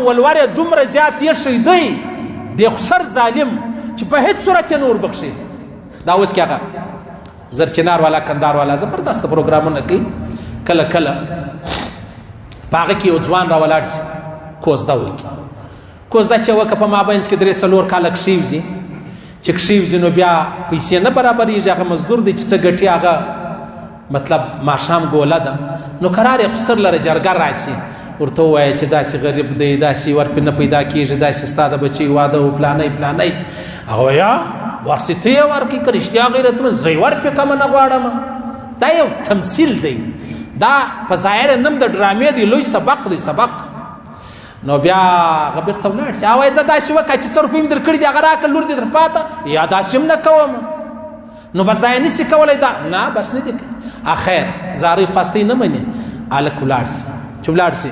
ولور دومره زیات یې دی د خسر ظالم چې په هیڅ صورت نور بخشي. دا اوس کې هغه زرچنار والا کندار والا زبردست پروګرامونه کوي، کله کله په هغه کې یو ځوان راولاړ شي کوزده وکړي. کوزده چې وکړه په مابینځ کې 3-4 کاله کښېوځي، چې کښېوځي نو بیا پیسې نه برابرېږي، هغه مزدور دی چې څه ګټي هغه مطلب ماښام ګوله ده. نو قرار یې خسر لره جرګه راشي، ورته ووایه چې داسې غریب دی، داسې ورپې نه پیدا کېږي، داسې ستا د بچی واده و پلانی پلانی. هغه یا ورسې ته یې ورکړي که رښتیا غیرتمند زه یې ورپې کمه نه غواړم. دا یو تمثیل دی، دا په ظاهره نوم د ډرامې دی، لوی سبق دی سبق. نو بیا هغه بېرته ولاړ شي، وایي زه داسې وکړه چې 100 روپۍ مې درکړي دي هغه راکړه لور دې در پاته، یا داسې هم نه کوم. نو بس دا یې نشي کولی، دا نه بس نه دي کوي. خیر زارۍ خواستۍ نه مني، هلک ولاړ شي. چې ولاړ شي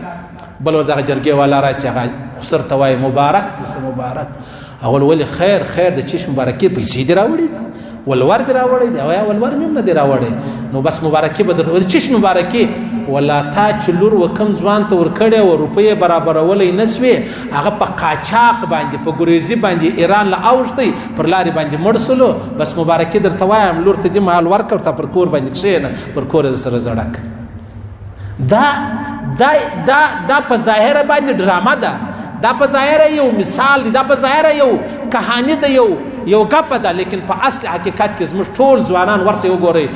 بل ورځ هغه جرګې والا راشي، هغه خسر ته وایي مبارک دې مبارک. هغه ولې خیر خیر د چیش مبارکي پیسې دې راوړي دي، ولور دې راوړی دی؟ وایي ولور مې هم نه دی راوړی. نو بس مبارکي به درته چیش مبارکي ولا تا چې لور وکم ځوان ته ورکړې و روپۍ برابرولی نه سوې، هغه په قاچاق باندې په ګریزي باندې ایران له اوښتی پر لارې باندې مړ سلو. بس مبارکي درته وایم لور ته دې مال ورکړ ته پر کور باندې کښېنه، پر کور یې سره زړه کړه. دا په ظاهره باندې ډرامه ده، دا په ظاهره یو مثال دی، دا په ظاهره یو کهاني ده، یو ګپه ده، لیکن په اصل حقیقت کې زموږ ټول ځوانان ورسې وګورئ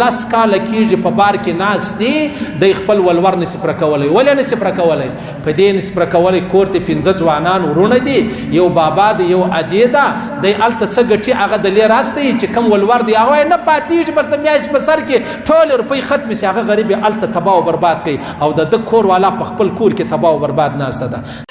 لس کاله کېږي په بار کې ناست دي، دی خپل ولور نسي پوره کولی. ولې نسي پوره کولی؟ په دې نسي پوره کولی کور ته 15 ځوانان ورونه دي، یو بابا دی یو ادې ده، دی هلته څه ګټي هغه دلې راستی چې کم ولور دی هغه نه پاتېږي، بس د میاشت په سر کې ټولې روپۍ ختمې سي، هغه غریب یې هلته تباه و برباد کوي، او د ده کور والا په خپل کور کې تباه و برباد ناسته ده.